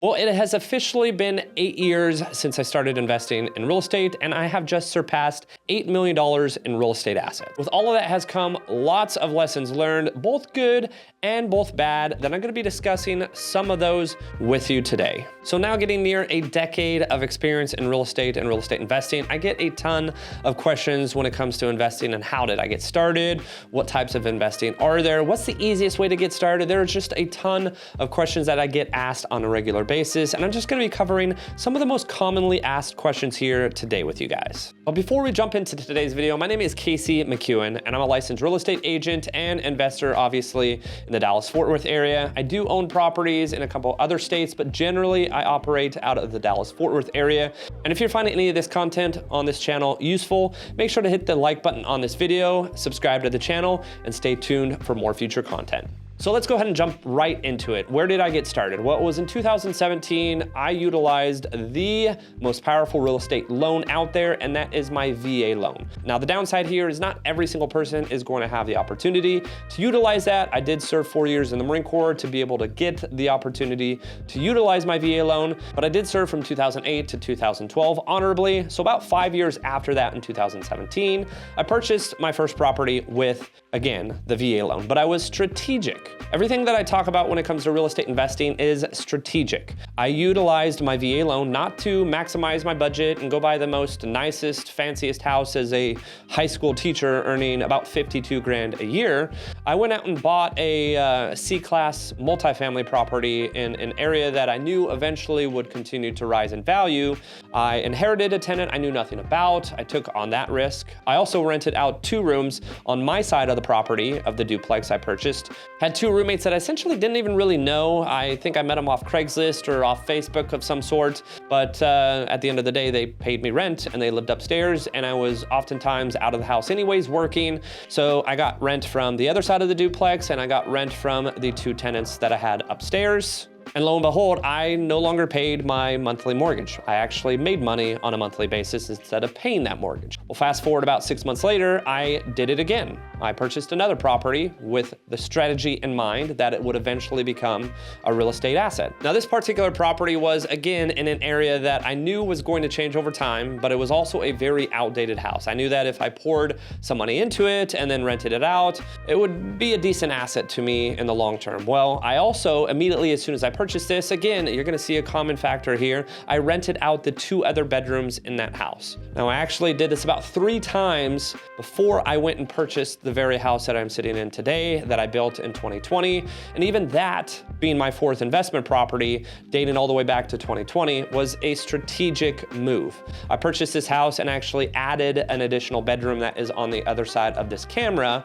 Well, it has officially been 8 years since I started investing in real estate, and I have just surpassed $8 million in real estate assets. With all of that has come lots of lessons learned, both good and both bad, that I'm gonna be discussing some of those with you today. So now getting near a decade of experience in real estate and real estate investing, I get a ton of questions when it comes to investing and how did I get started? What types of investing are there? What's the easiest way to get started? There's just a ton of questions that I get asked on a regular basis, and I'm just gonna be covering some of the most commonly asked questions here today with you guys. But before we jump into today's video, my name is McKeown, and I'm a licensed real estate agent and investor, obviously, in the Dallas-Fort Worth area. I do own properties in a couple other states, but generally I operate out of the Dallas-Fort Worth area. And if you're finding any of this content on this channel useful, make sure to hit the like button on this video, subscribe to the channel, and stay tuned for more future content. So let's go ahead and jump right into it. Where did I get started? Well, it was in 2017, I utilized the most powerful real estate loan out there, and that is my VA loan. Now, the downside here is not every single person is going to have the opportunity to utilize that. I did serve 4 years in the Marine Corps to be able to get the opportunity to utilize my VA loan, but I did serve from 2008 to 2012 honorably. So about 5 years after that, in 2017, I purchased my first property with, again, the VA loan, but I was strategic. Everything that I talk about when it comes to real estate investing is strategic. I utilized my VA loan not to maximize my budget and go buy the most nicest, fanciest house as a high school teacher earning about 52 grand a year. I went out and bought a C-class multifamily property in an area that I knew eventually would continue to rise in value. I inherited a tenant I knew nothing about. I took on that risk. I also rented out 2 rooms on my side of the property of the duplex I purchased. Had 2 roommates that I essentially didn't even really know. I think I met them off Craigslist or off Facebook of some sort, but at the end of the day, they paid me rent and they lived upstairs, and I was oftentimes out of the house anyways working. So I got rent from the other side of the duplex, and I got rent from the 2 tenants that I had upstairs. And lo and behold, I no longer paid my monthly mortgage. I actually made money on a monthly basis instead of paying that mortgage. Well, fast forward about 6 months later, I did it again. I purchased another property with the strategy in mind that it would eventually become a real estate asset. Now, this particular property was, again, in an area that I knew was going to change over time, but it was also a very outdated house. I knew that if I poured some money into it and then rented it out, it would be a decent asset to me in the long term. Well, I also, immediately as soon as I purchased this, again, you're gonna see a common factor here, I rented out the 2 other bedrooms in that house. Now, I actually did this about 3 times before I went and purchased the very house that I'm sitting in today that I built in 2020. And even that, being my 4th investment property, dating all the way back to 2020, was a strategic move. I purchased this house and actually added an additional bedroom that is on the other side of this camera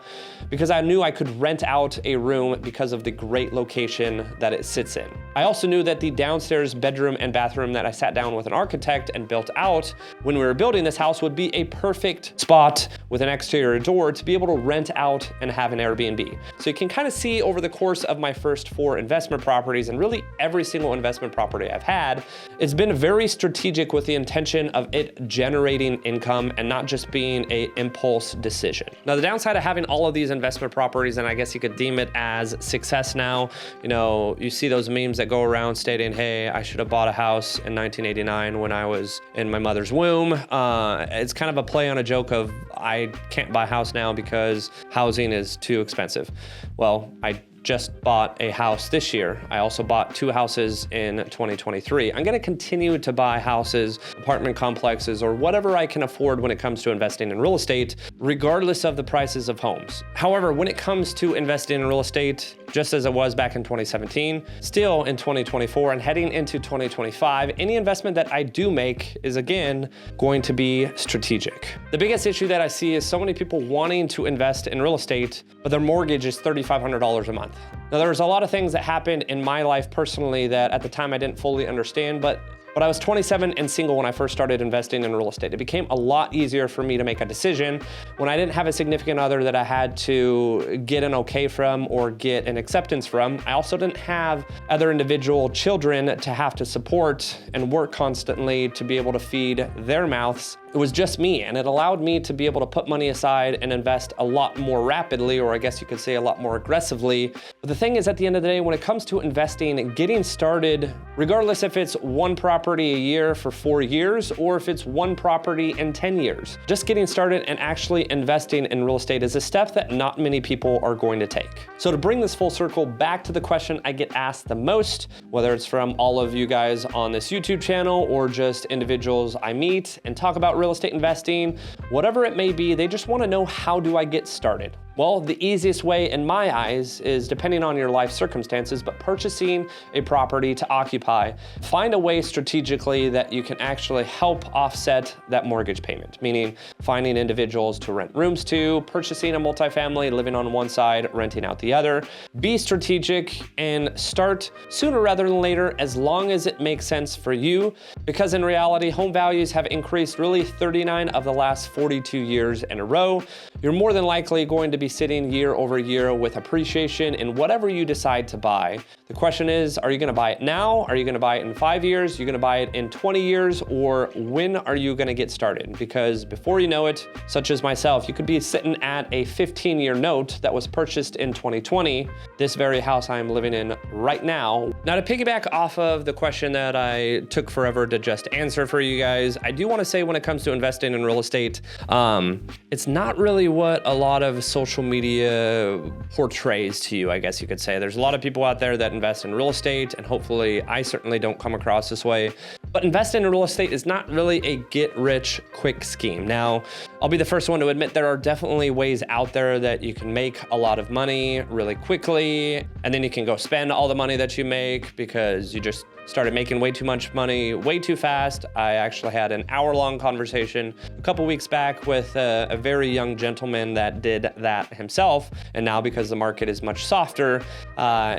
because I knew I could rent out a room because of the great location that it sits in. I also knew that the downstairs bedroom and bathroom that I sat down with an architect and built out when we were building this house would be a perfect spot with an exterior door to be able to rent out and have an Airbnb. So you can kind of see over the course of my first 4 investment properties, and really every single investment property I've had, it's been very strategic with the intention of it generating income and not just being an impulse decision. Now, the downside of having all of these investment properties, and I guess you could deem it as success now, you know, you see those memes that go around stating, hey, I should have bought a house in 1989 when I was in my mother's womb. It's kind of a play on a joke of I can't buy a house now because housing is too expensive. Well, I just bought a house this year. I also bought 2 houses in 2023. I'm gonna continue to buy houses, apartment complexes, or whatever I can afford when it comes to investing in real estate, regardless of the prices of homes. However, when it comes to investing in real estate, just as it was back in 2017, still in 2024 and heading into 2025, any investment that I do make is, again, going to be strategic. The biggest issue that I see is so many people wanting to invest in real estate, but their mortgage is $3,500 a month. Now, there was a lot of things that happened in my life personally that at the time I didn't fully understand, but I was 27 and single when I first started investing in real estate. It became a lot easier for me to make a decision when I didn't have a significant other that I had to get an okay from or get an acceptance from. I also didn't have other individual children to have to support and work constantly to be able to feed their mouths. It was just me, and it allowed me to be able to put money aside and invest a lot more rapidly, or I guess you could say a lot more aggressively, But the thing is, at the end of the day, when it comes to investing, getting started, regardless if it's one property a year for 4 years or if it's one property in 10 years, just getting started and actually investing in real estate is a step that not many people are going to take. So to bring this full circle back to the question I get asked the most, whether it's from all of you guys on this YouTube channel or just individuals I meet and talk about real estate investing, whatever it may be, they just want to know, how do I get started? Well, the easiest way in my eyes is, depending on your life circumstances, but purchasing a property to occupy. Find a way strategically that you can actually help offset that mortgage payment, meaning finding individuals to rent rooms to, purchasing a multifamily, living on one side, renting out the other. Be strategic and start sooner rather than later, as long as it makes sense for you, because in reality, home values have increased really 39 of the last 42 years in a row. You're more than likely going to be sitting year over year with appreciation in whatever you decide to buy. The question is, are you going to buy it now? Are you going to buy it in 5 years? Are you going to buy it in 20 years? Or when are you going to get started? Because before you know it, such as myself, you could be sitting at a 15-year note that was purchased in 2020, this very house I'm living in right now. Now, to piggyback off of the question that I took forever to just answer for you guys, I do want to say, when it comes to investing in real estate, it's not really what a lot of social media portrays to you, I guess you could say. There's a lot of people out there that invest in real estate, and hopefully I certainly don't come across this way. But investing in real estate is not really a get-rich-quick scheme. Now, I'll be the first one to admit there are definitely ways out there that you can make a lot of money really quickly, and then you can go spend all the money that you make because you just started making way too much money way too fast. I actually had an hour-long conversation a couple weeks back with a very young gentleman that did that himself, and now, because the market is much softer,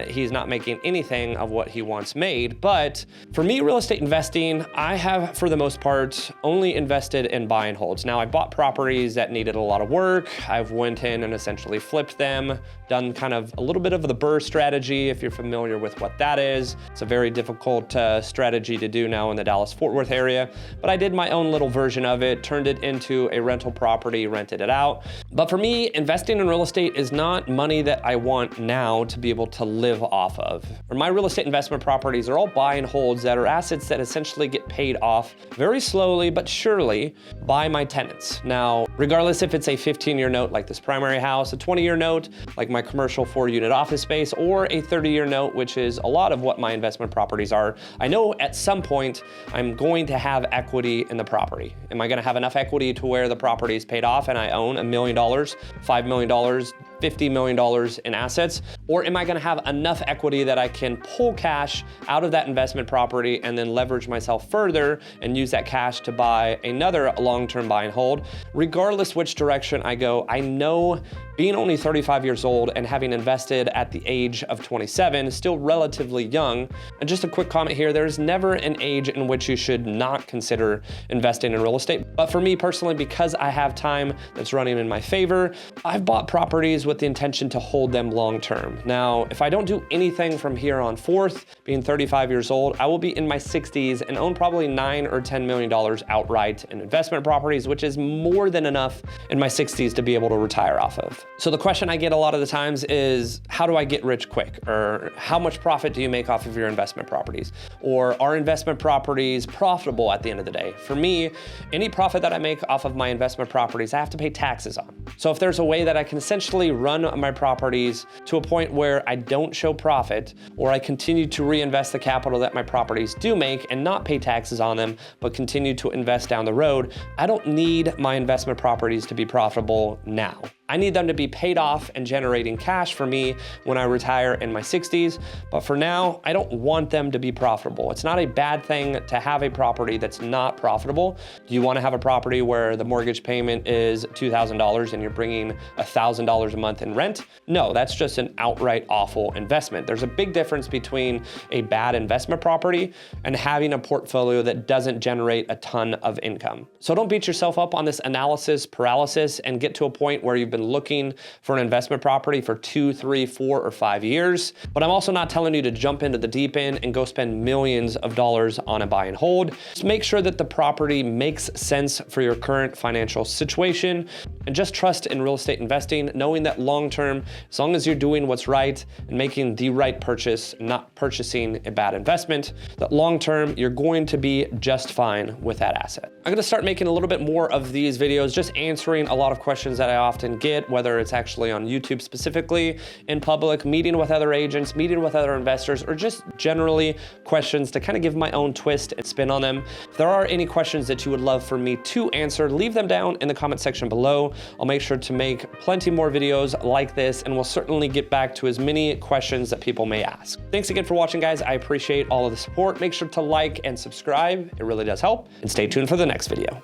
he's not making anything of what he once made. But for me, real estate investing, I have, for the most part, only invested in buy and holds. Now, I bought properties that needed a lot of work. I've went in and essentially flipped them, done kind of a little bit of the BRRRR strategy, if you're familiar with what that is. It's a very difficult strategy to do now in the Dallas-Fort Worth area, but I did my own little version of it, turned it into a rental property, rented it out. But for me, investing in real estate is not money that I want now to be able to live off of. My real estate investment properties are all buy and holds that are assets that essentially get paid off very slowly but surely by my tenants. Now, regardless if it's a 15-year note like this primary house, a 20-year note like my commercial 4-unit office space, or a 30-year note, which is a lot of what my investment properties are, I know at some point I'm going to have equity in the property. Am I going to have enough equity to where the property is paid off and I own $1 million, $5 million, $50 million in assets? Or am I going to have enough equity that I can pull cash out of that investment property and then leverage myself further and use that cash to buy another long-term buy and hold? Regardless which direction I go, I know, being only 35 years old and having invested at the age of 27, still relatively young. And just a quick comment here, there's never an age in which you should not consider investing in real estate. But for me personally, because I have time that's running in my favor, I've bought properties with the intention to hold them long term. Now, if I don't do anything from here on forth, being 35 years old, I will be in my 60s and own probably $9 or $10 million outright in investment properties, which is more than enough in my 60s to be able to retire off of. So the question I get a lot of the times is, how do I get rich quick? Or how much profit do you make off of your investment properties? Or are investment properties profitable at the end of the day? For me, any profit that I make off of my investment properties, I have to pay taxes on. So if there's a way that I can essentially run my properties to a point where I don't show profit, or I continue to reinvest the capital that my properties do make and not pay taxes on them, but continue to invest down the road, I don't need my investment properties to be profitable now. I need them to be paid off and generating cash for me when I retire in my 60s. But for now, I don't want them to be profitable. It's not a bad thing to have a property that's not profitable. Do you want to have a property where the mortgage payment is $2,000 and you're bringing $1,000 a month in rent? No, that's just an outright awful investment. There's a big difference between a bad investment property and having a portfolio that doesn't generate a ton of income. So don't beat yourself up on this analysis paralysis and get to a point where you've been been looking for an investment property for 2, 3, 4, or 5 years. But I'm also not telling you to jump into the deep end and go spend millions of dollars on a buy and hold. Just make sure that the property makes sense for your current financial situation, and just trust in real estate investing, knowing that long-term, as long as you're doing what's right and making the right purchase, not purchasing a bad investment, that long-term, you're going to be just fine with that asset. I'm gonna start making a little bit more of these videos, just answering a lot of questions that I often get, whether it's actually on YouTube specifically, in public, meeting with other agents, meeting with other investors, or just generally questions to kind of give my own twist and spin on them. If there are any questions that you would love for me to answer, leave them down in the comment section below. I'll make sure to make plenty more videos like this, and we'll certainly get back to as many questions that people may ask. Thanks again for watching, guys. I appreciate all of the support. Make sure to like and subscribe. It really does help. And stay tuned for the next video.